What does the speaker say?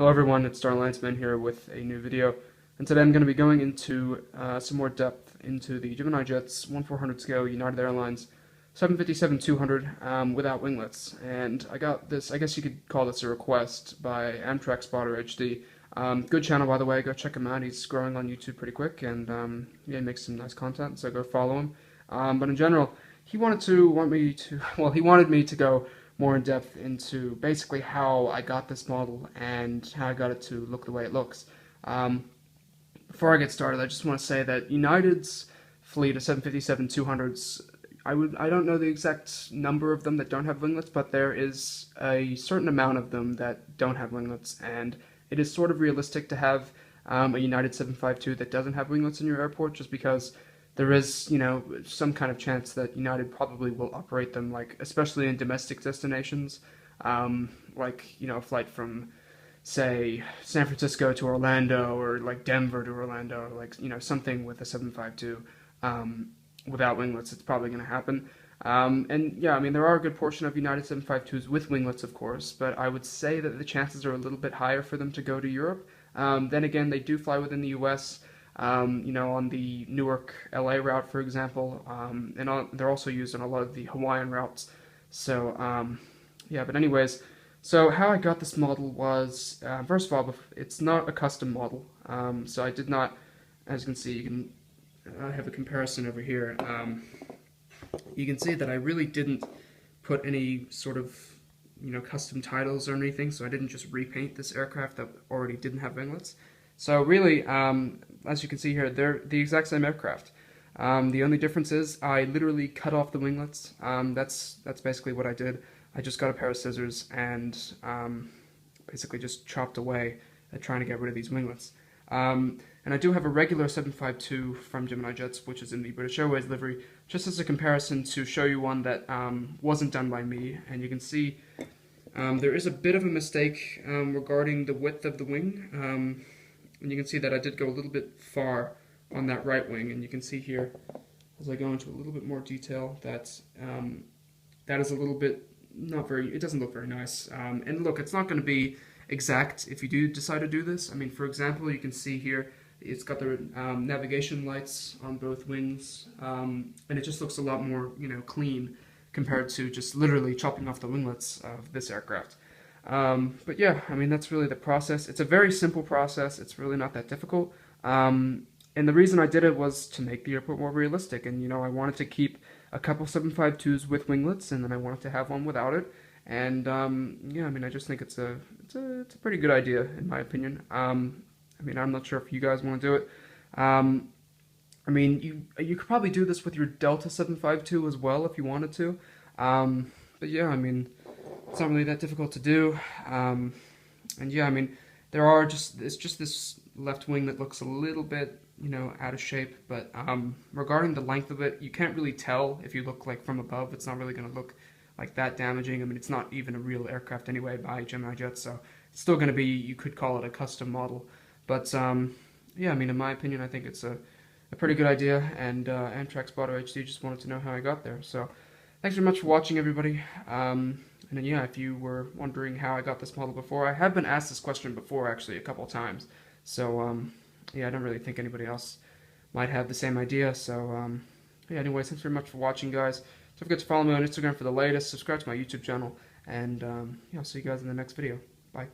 Hello everyone, it's Starlanceman here with a new video, and today I'm going to be going into some more depth into the Gemini Jets 1/400 scale United Airlines 757-200 without winglets. And I got this, I guess you could call this a request by Amtrak Spotter HD. Good channel, by the way, go check him out. He's growing on YouTube pretty quick, and yeah, he makes some nice content, so go follow him. But in general, he wanted me to go more in depth into basically how I got this model and how I got it to look the way it looks. Before I get started, I just want to say that United's fleet of 757-200s, I don't know the exact number of them that don't have winglets, but there is a certain amount of them that don't have winglets, and it is sort of realistic to have a United 752 that doesn't have winglets in your airport, just because there is, some kind of chance that United probably will operate them, like, especially in domestic destinations, like, a flight from, say, San Francisco to Orlando, or, like, Denver to Orlando, or, like, something with a 752, without winglets. It's probably going to happen. And, yeah, I mean, there are a good portion of United 752s with winglets, of course, but I would say that the chances are a little bit higher for them to go to Europe. Then again, they do fly within the U.S., on the Newark-LA route, for example, and they're also used on a lot of the Hawaiian routes. So, yeah, but anyways, so how I got this model was, first of all, it's not a custom model, so I did not, as you can see, I have a comparison over here. You can see that I really didn't put any sort of, custom titles or anything, so I didn't just repaint this aircraft that already didn't have winglets. So really, as you can see here, they're the exact same aircraft. The only difference is I literally cut off the winglets. That's basically what I did. I just got a pair of scissors and basically just chopped away at trying to get rid of these winglets. And I do have a regular 752 from Gemini Jets, which is in the British Airways livery, just as a comparison to show you one that wasn't done by me. And you can see there is a bit of a mistake regarding the width of the wing. And you can see that I did go a little bit far on that right wing, and you can see here, as I go into a little bit more detail, that that is a little bit it doesn't look very nice. And look, it's not going to be exact if you do decide to do this. I mean, for example, you can see here, it's got the navigation lights on both wings, and it just looks a lot more, clean compared to just literally chopping off the winglets of this aircraft. But yeah, I mean, that's really the process. It's a very simple process. It's really not that difficult. And the reason I did it was to make the airport more realistic. And, I wanted to keep a couple 752s with winglets, and then I wanted to have one without it. And, yeah, I mean, I just think it's a pretty good idea, in my opinion. I mean, I'm not sure if you guys want to do it. I mean, you could probably do this with your Delta 752 as well if you wanted to. But yeah, I mean, it's not really that difficult to do, and yeah, I mean, it's just this left wing that looks a little bit, out of shape, but regarding the length of it, you can't really tell if you look like from above. It's not really going to look like that damaging. I mean, it's not even a real aircraft anyway by Gemini Jets, so it's still going to be, you could call it a custom model, but yeah, I mean, in my opinion, I think it's a pretty good idea, and Amtrak Spotter HD just wanted to know how I got there, so thanks very much for watching, everybody. And then, yeah, if you were wondering how I got this model before, I have been asked this question before, actually, a couple of times. So, yeah, I don't really think anybody else might have the same idea. So, yeah, anyways, thanks very much for watching, guys. Don't forget to follow me on Instagram for the latest, subscribe to my YouTube channel, and, yeah, I'll see you guys in the next video. Bye.